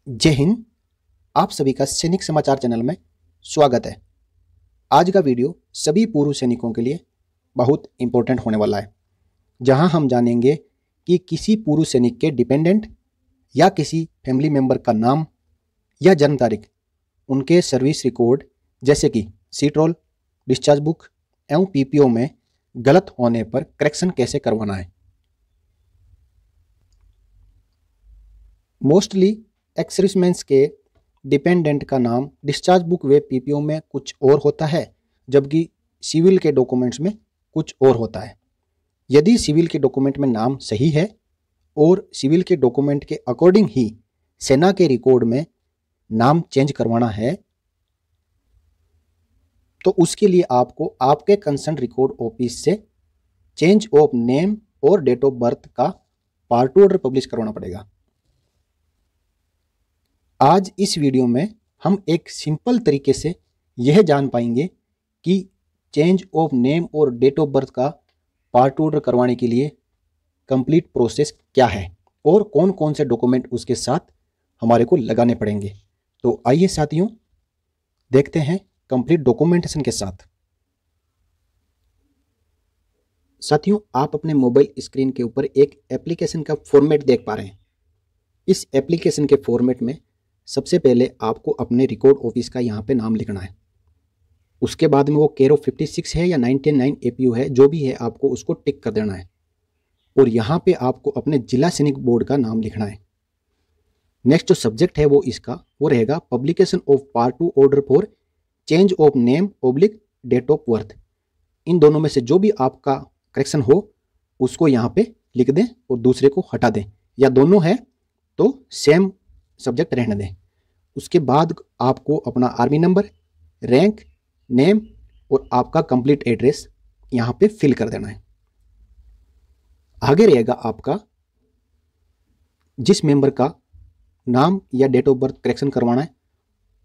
जय हिंद। आप सभी का सैनिक समाचार चैनल में स्वागत है। आज का वीडियो सभी पूर्व सैनिकों के लिए बहुत इंपॉर्टेंट होने वाला है, जहां हम जानेंगे कि किसी पूर्व सैनिक के डिपेंडेंट या किसी फैमिली मेंबर का नाम या जन्म तारीख, उनके सर्विस रिकॉर्ड जैसे कि सीट रोल, डिस्चार्ज बुक एवं पीपीओ में गलत होने पर करेक्शन कैसे करवाना है। मोस्टली एक्स सर्विसमैन्स के डिपेंडेंट का नाम डिस्चार्ज बुक व पीपीओ में कुछ और होता है, जबकि सिविल के डॉक्यूमेंट्स में कुछ और होता है। यदि सिविल के डॉक्यूमेंट में नाम सही है और सिविल के डॉक्यूमेंट के अकॉर्डिंग ही सेना के रिकॉर्ड में नाम चेंज करवाना है, तो उसके लिए आपको आपके कंसर्न रिकॉर्ड ऑफिस से चेंज ऑफ नेम और डेट ऑफ बर्थ का पार्ट 2 ऑर्डर पब्लिश करवाना पड़ेगा। आज इस वीडियो में हम एक सिंपल तरीके से यह जान पाएंगे कि चेंज ऑफ नेम और डेट ऑफ बर्थ का पार्ट 2 ऑर्डर करवाने के लिए कंप्लीट प्रोसेस क्या है और कौन कौन से डॉक्यूमेंट उसके साथ हमारे को लगाने पड़ेंगे। तो आइए साथियों, देखते हैं कंप्लीट डॉक्यूमेंटेशन के साथ। साथियों, आप अपने मोबाइल स्क्रीन के ऊपर एक एप्लीकेशन का फॉर्मेट देख पा रहे हैं। इस एप्लीकेशन के फॉर्मेट में सबसे पहले आपको अपने रिकॉर्ड ऑफिस का यहाँ पे नाम लिखना है। उसके बाद में वो केयर ऑफ 56 है या 99 एपीयू है, जो भी है आपको उसको टिक कर देना है। और यहाँ पे आपको अपने जिला सैनिक बोर्ड का नाम लिखना है। नेक्स्ट जो सब्जेक्ट है वो रहेगा publication of part 2 order for change of name oblique date of birth. इन दोनों में से जो भी आपका करेक्शन हो उसको यहाँ पे लिख दें और दूसरे को हटा दें, या दोनों है तो सेम सब्जेक्ट रहने दें। उसके बाद आपको अपना आर्मी नंबर, रैंक, नेम और आपका कंप्लीट एड्रेस यहाँ पे फिल कर देना है। आगे रहेगा आपका जिस मेंबर का नाम या डेट ऑफ बर्थ करेक्शन करवाना है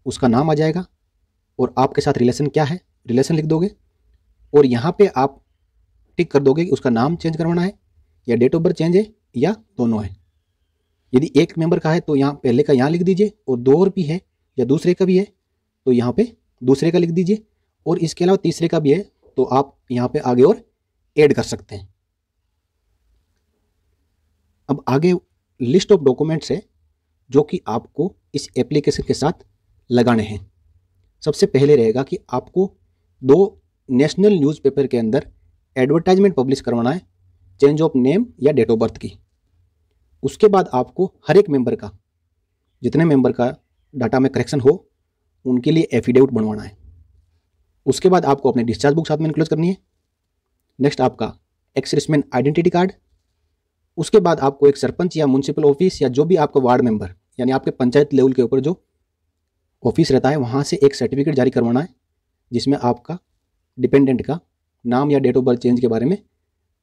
उसका नाम आ जाएगा और आपके साथ रिलेशन क्या है, रिलेशन लिख दोगे और यहाँ पे आप टिक कर दोगे कि उसका नाम चेंज करवाना है या डेट ऑफ बर्थ चेंज है या दोनों है। यदि एक मेंबर का है तो यहाँ पहले का यहाँ लिख दीजिए, और दो और भी है या दूसरे का भी है तो यहाँ पे दूसरे का लिख दीजिए, और इसके अलावा तीसरे का भी है तो आप यहाँ पे आगे और ऐड कर सकते हैं। अब आगे लिस्ट ऑफ डॉक्यूमेंट्स है जो कि आपको इस एप्लीकेशन के साथ लगाने हैं। सबसे पहले रहेगा कि आपको 2 नेशनल न्यूज़पेपर के अंदर एडवर्टाइजमेंट पब्लिश करवाना है चेंज ऑफ नेम या डेट ऑफ बर्थ की। उसके बाद आपको हर एक मेंबर का, जितने मेंबर का डाटा में करेक्शन हो उनके लिए एफिडेविट बनवाना है। उसके बाद आपको अपनी डिस्चार्ज बुक साथ में इनक्लोज करनी है। नेक्स्ट आपका एक्स सर्विसमैन आइडेंटिटी कार्ड। उसके बाद आपको एक सरपंच या म्युनिसिपल ऑफिस या जो भी आपका वार्ड मेंबर यानी आपके पंचायत लेवल के ऊपर जो ऑफिस रहता है वहाँ से एक सर्टिफिकेट जारी करवाना है, जिसमें आपका डिपेंडेंट का नाम या डेट ऑफ बर्थ चेंज के बारे में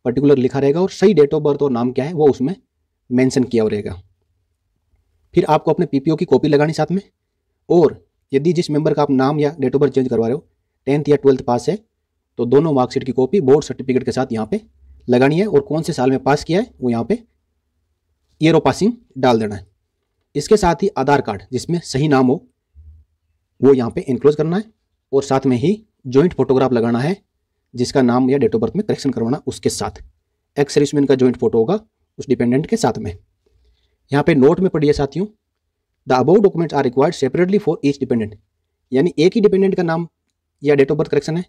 पर्टिकुलर लिखा रहेगा और सही डेट ऑफ बर्थ और नाम क्या है वो उसमें मेंशन किया रहेगा। फिर आपको अपने पीपीओ की कॉपी लगानी साथ में, और यदि जिस मेंबर का आप नाम या डेट ऑफ बर्थ चेंज करवा रहे हो 10th या 12th पास है तो दोनों मार्कशीट की कॉपी बोर्ड सर्टिफिकेट के साथ यहाँ पे लगानी है, और कौन से साल में पास किया है वो यहाँ पे ईयर ऑफ पासिंग डाल देना है। इसके साथ ही आधार कार्ड जिसमें सही नाम हो वो यहाँ पे इनक्लोज करना है, और साथ में ही जॉइंट फोटोग्राफ लगाना है जिसका नाम या डेट ऑफ बर्थ में करेक्शन करवाना उसके साथ। एक्स सर्विसमैन का जॉइंट फोटो होगा उस डिपेंडेंट के साथ में। यहाँ पे नोट में पढ़िए साथियों, the above documents are required separately for each dependent. यानी एक ही डिपेंडेंट का नाम या डेट ऑफ बर्थ करेक्शन है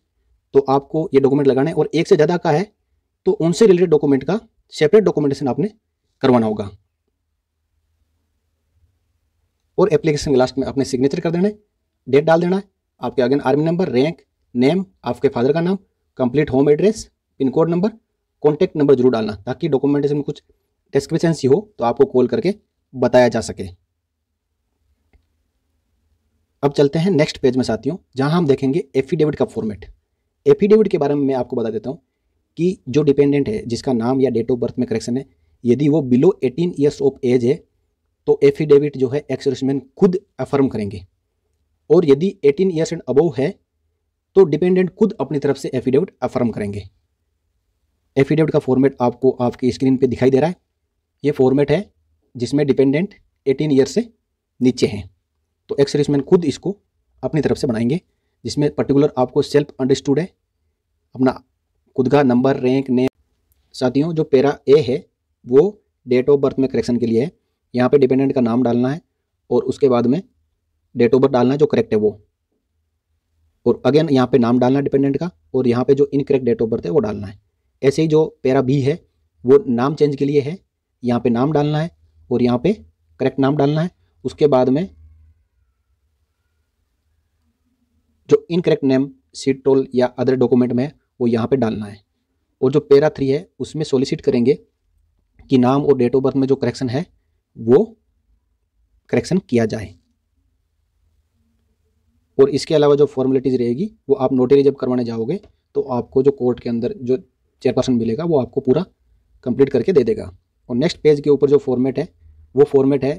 तो आपको ये डॉक्यूमेंट लगाना है, और एक से ज़्यादा का है तो उनसे रिलेटेड डॉक्यूमेंट का सेपरेट डॉक्यूमेंटेशन आपने करवाना होगा। और एप्लीकेशन के लास्ट में अपने सिग्नेचर कर देना है, डेट डाल देना है, आपके आगे आर्मी नंबर, रैंक, नेम, आपके फादर का नाम, complete home address, pin code number, contact number जरूर डालना ताकि डॉक्यूमेंटेशन में कुछ डिस्क्रिपेंसी हो तो आपको कॉल करके बताया जा सके। अब चलते हैं नेक्स्ट पेज में साथियों, जहां हम देखेंगे एफिडेविट का फॉर्मेट। एफिडेविट के बारे में मैं आपको बता देता हूं कि जो डिपेंडेंट है जिसका नाम या डेट ऑफ बर्थ में करेक्शन है, यदि वो बिलो 18 ईयर्स ऑफ एज है तो एफिडेविट जो है एक्स सर्विसमैन खुद अफर्म करेंगे, और यदि 18 ईयर्स एंड अबव है तो डिपेंडेंट खुद अपनी तरफ से एफिडेविट अफर्म करेंगे। एफिडेविट का फॉर्मेट आपको आपकी स्क्रीन पे दिखाई दे रहा है। ये फॉर्मेट है जिसमें डिपेंडेंट 18 ईयर से नीचे हैं। तो एक्स सर्विसमैन खुद इसको अपनी तरफ से बनाएंगे, जिसमें पर्टिकुलर आपको सेल्फ अंडरस्टूड है, अपना खुद का नंबर, रैंक, नेम। साथियों, जो पैरा ए है वो डेट ऑफ बर्थ में करेक्शन के लिए है। यहाँ पे डिपेंडेंट का नाम डालना है और उसके बाद में डेट ऑफ बर्थ डालना है जो करेक्ट है वो, और अगेन यहाँ पे नाम डालना है डिपेंडेंट का, और यहाँ पे जो इनकरेक्ट डेट ऑफ बर्थ है वो डालना है। ऐसे ही जो पैरा बी है वो नाम चेंज के लिए है, यहाँ पे नाम डालना है और यहाँ पे करेक्ट नाम डालना है। उसके बाद में जो इनकरेक्ट नेम सीट रोल या अदर डॉक्यूमेंट में है वो यहाँ पे डालना है। और जो पैरा 3 है उसमें सोलिसिट करेंगे कि नाम और डेट ऑफ बर्थ में जो करेक्शन है वो करेक्शन किया जाए। और इसके अलावा जो फॉर्मेलिटीज़ रहेगी वो आप नोटरी जब करवाने जाओगे तो आपको जो कोर्ट के अंदर जो चेयरपर्सन मिलेगा वो आपको पूरा कंप्लीट करके दे देगा। और नेक्स्ट पेज के ऊपर जो फॉर्मेट है वो फॉर्मेट है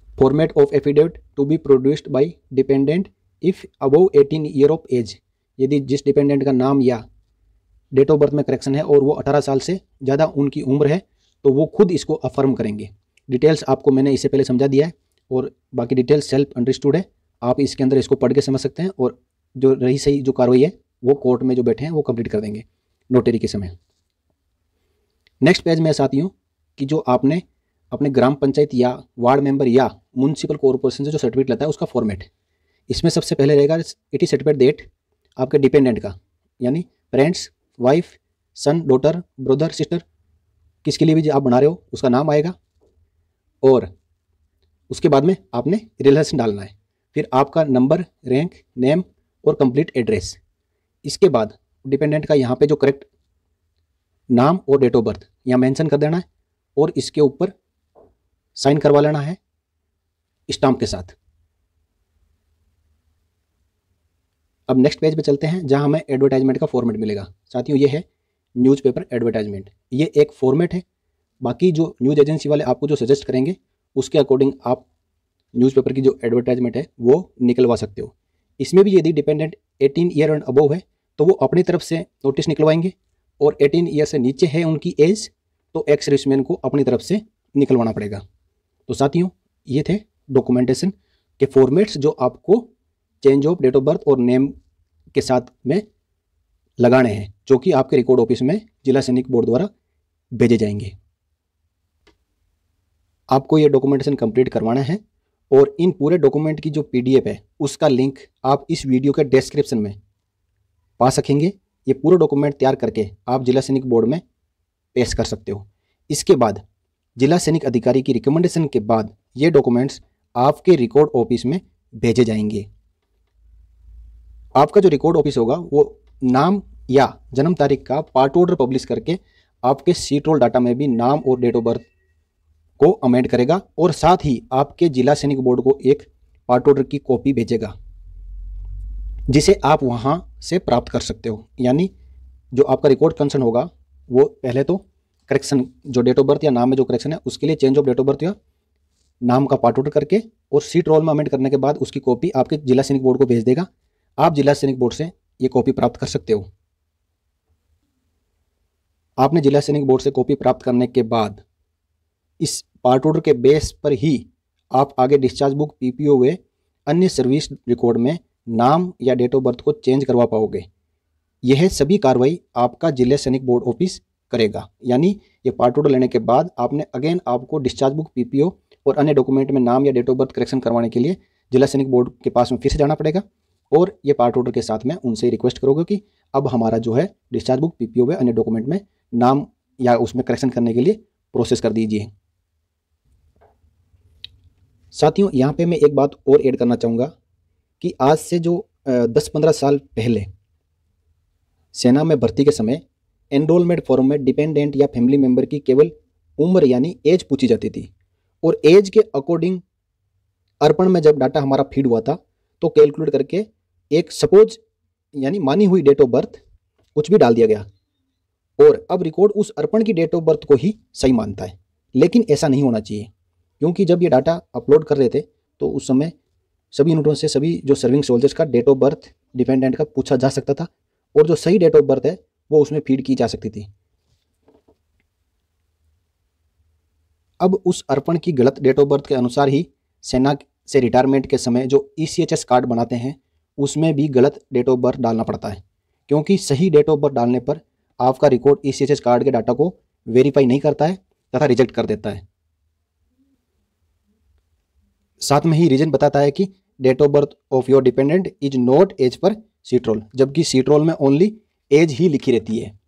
format of affidavit to be produced by dependent if above 18 year of age. यदि जिस डिपेंडेंट का नाम या डेट ऑफ बर्थ में करेक्शन है और वो 18 साल से ज़्यादा उनकी उम्र है तो वो खुद इसको अफर्म करेंगे। डिटेल्स आपको मैंने इससे पहले समझा दिया है और बाकी डिटेल्स सेल्फ अंडरस्टूड है, आप इसके अंदर इसको पढ़ के समझ सकते हैं। और जो रही सही जो कार्रवाई है वो कोर्ट में जो बैठे हैं वो कंप्लीट कर देंगे नोटरी के समय। नेक्स्ट पेज में साथियों कि जो आपने अपने ग्राम पंचायत या वार्ड मेंबर या म्यूनसिपल कॉर्पोरेशन से जो सर्टिफिकेट लेता है उसका फॉर्मेट। इसमें सबसे पहले रहेगा इट इज सर्टिफिकेट डेट आपके डिपेंडेंट का, यानी पेरेंट्स, वाइफ, सन, डॉटर, ब्रदर, सिस्टर, किसके लिए भी आप बना रहे हो उसका नाम आएगा। और उसके बाद में आपने रिलेशन डालना है, फिर आपका नंबर, रैंक, नेम और कंप्लीट एड्रेस। इसके बाद डिपेंडेंट का यहाँ पे जो करेक्ट नाम और डेट ऑफ बर्थ यहाँ मेंशन कर देना है और इसके ऊपर साइन करवा लेना है स्टाम्प के साथ। अब नेक्स्ट पेज पे चलते हैं जहां हमें एडवर्टाइजमेंट का फॉर्मेट मिलेगा। साथियों, ये है न्यूज़पेपर एडवर्टाइजमेंट। ये एक फॉर्मेट है, बाकी जो न्यूज़ एजेंसी वाले आपको जो सजेस्ट करेंगे उसके अकॉर्डिंग आप न्यूज़पेपर की जो एडवर्टाइजमेंट है वो निकलवा सकते हो। इसमें भी यदि डिपेंडेंट 18 ईयर एंड अबव है तो वो अपनी तरफ से नोटिस निकलवाएंगे, और 18 ईयर से नीचे है उनकी एज तो एक्स सर्विसमैन को अपनी तरफ से निकलवाना पड़ेगा। तो साथियों, ये थे डॉक्यूमेंटेशन के फॉर्मेट्स जो आपको change of date of birth और नेम के साथ में लगाने हैं, जो कि आपके रिकॉर्ड ऑफिस में जिला सैनिक बोर्ड द्वारा भेजे जाएंगे। आपको ये डॉक्यूमेंटेशन कंप्लीट करवाना है और इन पूरे डॉक्यूमेंट की जो पीडीएफ है उसका लिंक आप इस वीडियो के डिस्क्रिप्शन में पा सकेंगे। ये पूरा डॉक्यूमेंट तैयार करके आप जिला सैनिक बोर्ड में पेश कर सकते हो। इसके बाद जिला सैनिक अधिकारी की रिकमेंडेशन के बाद ये डॉक्यूमेंट्स आपके रिकॉर्ड ऑफिस में भेजे जाएंगे। आपका जो रिकॉर्ड ऑफिस होगा वो नाम या जन्म तारीख का पार्ट ऑर्डर पब्लिश करके आपके सीट रोल डाटा में भी नाम और डेट ऑफ बर्थ को अमेंड करेगा, और साथ ही आपके जिला सैनिक बोर्ड को एक पार्ट ऑर्डर की कॉपी भेजेगा जिसे आप वहां से प्राप्त कर सकते हो। यानी जो आपका रिकॉर्ड कंसर्न होगा वो पहले तो करेक्शन जो डेट ऑफ बर्थ या नाम में जो करेक्शन है उसके लिए change of date of birth या नाम का पार्ट ऑर्डर करके और सीट रोल में अमेंड करने के बाद उसकी कॉपी आपके जिला सैनिक बोर्ड को भेज देगा। आप जिला सैनिक बोर्ड से ये कॉपी प्राप्त कर सकते हो। आपने जिला सैनिक बोर्ड से कॉपी प्राप्त करने के बाद इस पार्ट ऑर्डर के बेस पर ही आप आगे डिस्चार्ज बुक, पीपीओ व अन्य सर्विस रिकॉर्ड में नाम या डेट ऑफ बर्थ को चेंज करवा पाओगे। यह सभी कार्रवाई आपका जिला सैनिक बोर्ड ऑफिस करेगा। यानी ये पार्ट ऑर्डर लेने के बाद आपने अगेन आपको डिस्चार्ज बुक, पीपीओ और अन्य डॉक्यूमेंट में नाम या डेट ऑफ बर्थ करेक्शन करवाने के लिए जिला सैनिक बोर्ड के पास में फिर से जाना पड़ेगा, और ये पार्ट ऑर्डर के साथ में उनसे रिक्वेस्ट करोगे कि अब हमारा जो है डिस्चार्ज बुक, पीपीओ व अन्य डॉक्यूमेंट में नाम या उसमें करेक्शन करने के लिए प्रोसेस कर दीजिए। साथियों, यहाँ पे मैं एक बात और ऐड करना चाहूँगा कि आज से जो 10-15 साल पहले सेना में भर्ती के समय एनरोलमेंट फॉर्म में डिपेंडेंट या फैमिली मेंबर की केवल उम्र यानी एज पूछी जाती थी, और एज के अकॉर्डिंग अर्पण में जब डाटा हमारा फीड हुआ था तो कैलकुलेट करके एक सपोज यानी मानी हुई डेट ऑफ बर्थ कुछ भी डाल दिया गया, और अब रिकॉर्ड उस अर्पण की डेट ऑफ बर्थ को ही सही मानता है। लेकिन ऐसा नहीं होना चाहिए, क्योंकि जब ये डाटा अपलोड कर रहे थे तो उस समय सभी यूनिटों से सभी जो सर्विंग सोल्जर्स का डेट ऑफ बर्थ डिपेंडेंट का पूछा जा सकता था, और जो सही डेट ऑफ बर्थ है वो उसमें फीड की जा सकती थी। अब उस अर्पण की गलत डेट ऑफ बर्थ के अनुसार ही सेना से रिटायरमेंट के समय जो ECHS कार्ड बनाते हैं उसमें भी गलत डेट ऑफ बर्थ डालना पड़ता है, क्योंकि सही डेट ऑफ बर्थ डालने पर आपका रिकॉर्ड ECHS कार्ड के डाटा को वेरीफाई नहीं करता है तथा रिजेक्ट कर देता है। साथ में ही रीजन बताता है कि date of birth of your dependent is not as per seat roll, जबकि सीट रोल में ओनली एज ही लिखी रहती है।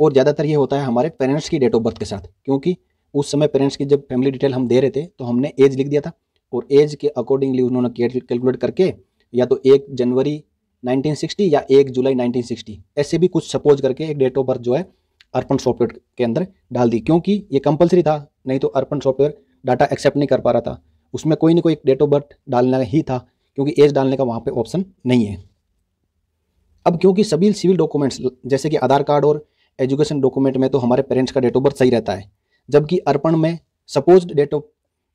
और ज़्यादातर ये होता है हमारे पेरेंट्स की डेट ऑफ बर्थ के साथ, क्योंकि उस समय पेरेंट्स की जब फैमिली डिटेल हम दे रहे थे तो हमने एज लिख दिया था और एज के अकॉर्डिंगली उन्होंने कैलकुलेट करके या तो 1 जनवरी 1960 या 1 जुलाई 1960 ऐसे भी कुछ सपोज करके एक डेट ऑफ बर्थ जो है अर्पण सॉफ्टवेयर के अंदर डाल दी, क्योंकि ये कंपलसरी था, नहीं तो अर्पण सॉफ्टवेयर डाटा एक्सेप्ट नहीं कर पा रहा था। उसमें कोई ना कोई डेट ऑफ बर्थ डालना ही था, क्योंकि एज डालने का वहाँ पे ऑप्शन नहीं है। अब क्योंकि सभी सिविल डॉक्यूमेंट्स जैसे कि आधार कार्ड और एजुकेशन डॉक्यूमेंट में तो हमारे पेरेंट्स का डेट ऑफ बर्थ सही रहता है, जबकि अर्पण में supposed date of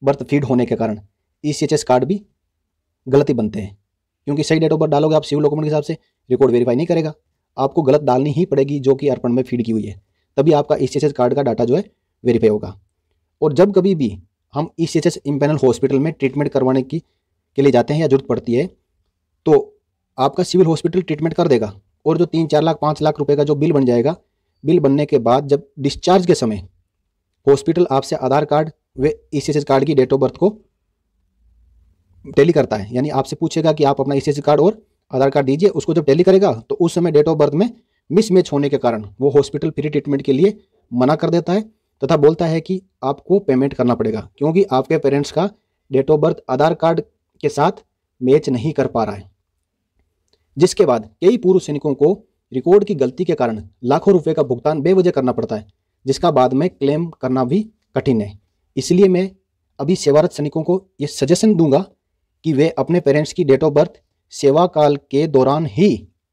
birth feed होने के कारण ECHS कार्ड भी गलती बनते हैं, क्योंकि सही डेट ऑफ बर्थ डालोगे आप सिविल डॉक्यूमेंट के हिसाब से रिकॉर्ड वेरीफाई नहीं करेगा, आपको गलत डालनी ही पड़ेगी जो कि अर्पण में फीड की हुई है, तभी आपका ECHS कार्ड का डाटा जो है वेरीफाई होगा। और जब कभी भी हम ECHS इम्पैनल हॉस्पिटल में ट्रीटमेंट करवाने के लिए जाते हैं या जरूरत पड़ती है तो आपका सिविल हॉस्पिटल ट्रीटमेंट कर देगा, और जो 3-4 लाख 5 लाख रुपए का जो बिल बन जाएगा, बिल बनने के बाद जब डिस्चार्ज के समय हॉस्पिटल आपसे आधार कार्ड व ECHS कार्ड की डेट ऑफ बर्थ को टैली करता है, यानी आपसे पूछेगा कि आप अपना ECHS कार्ड और आधार कार्ड दीजिए, उसको जब टैली करेगा तो उस समय डेट ऑफ बर्थ में मिसमैच होने के कारण वो हॉस्पिटल फ्री ट्रीटमेंट के लिए मना कर देता है तथा बोलता है कि आपको पेमेंट करना पड़ेगा, क्योंकि आपके पेरेंट्स का date of birth Aadhaar card के साथ मैच नहीं कर पा रहा है। जिसके बाद कई पूर्व सैनिकों को रिकॉर्ड की गलती के कारण लाखों रुपए का भुगतान बेवजह करना पड़ता है, जिसका बाद में क्लेम करना भी कठिन है। इसलिए मैं अभी सेवारत सैनिकों को ये सजेशन दूंगा कि वे अपने पेरेंट्स की डेट ऑफ बर्थ सेवा काल के दौरान ही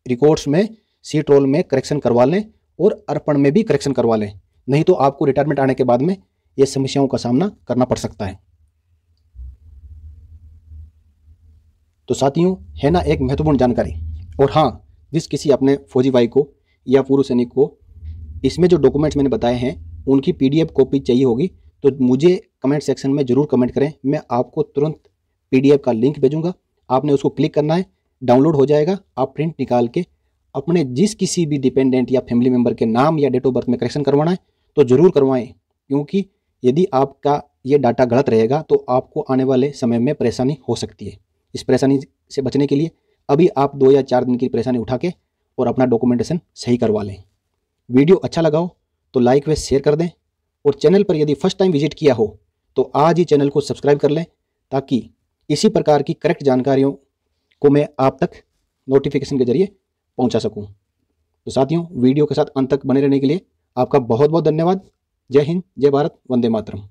रिकॉर्ड्स में सीट रोल में करेक्शन करवा लें और अर्पण में भी करेक्शन करवा लें, नहीं तो आपको रिटायरमेंट आने के बाद में ये समस्याओं का सामना करना पड़ सकता है। तो साथियों, है ना एक महत्वपूर्ण जानकारी। और हाँ, जिस किसी अपने फौजी भाई को या पूर्व सैनिक को इसमें जो डॉक्यूमेंट्स मैंने बताए हैं उनकी PDF कॉपी चाहिए होगी तो मुझे कमेंट सेक्शन में ज़रूर कमेंट करें, मैं आपको तुरंत PDF का लिंक भेजूंगा, आपने उसको क्लिक करना है, डाउनलोड हो जाएगा, आप प्रिंट निकाल के अपने जिस किसी भी डिपेंडेंट या फैमिली मेम्बर के नाम या डेट ऑफ बर्थ में करेक्शन करवाना है तो ज़रूर करवाएं, क्योंकि यदि आपका ये डाटा गलत रहेगा तो आपको आने वाले समय में परेशानी हो सकती है। इस परेशानी से बचने के लिए अभी आप 2 या 4 दिन की परेशानी उठा के और अपना डॉक्यूमेंटेशन सही करवा लें। वीडियो अच्छा लगा हो तो लाइक व शेयर कर दें, और चैनल पर यदि फर्स्ट टाइम विजिट किया हो तो आज ही चैनल को सब्सक्राइब कर लें, ताकि इसी प्रकार की करेक्ट जानकारियों को मैं आप तक नोटिफिकेशन के जरिए पहुंचा सकूं। तो साथियों, वीडियो के साथ अंत तक बने रहने के लिए आपका बहुत बहुत धन्यवाद। जय हिंद, जय भारत, वंदे मातरम।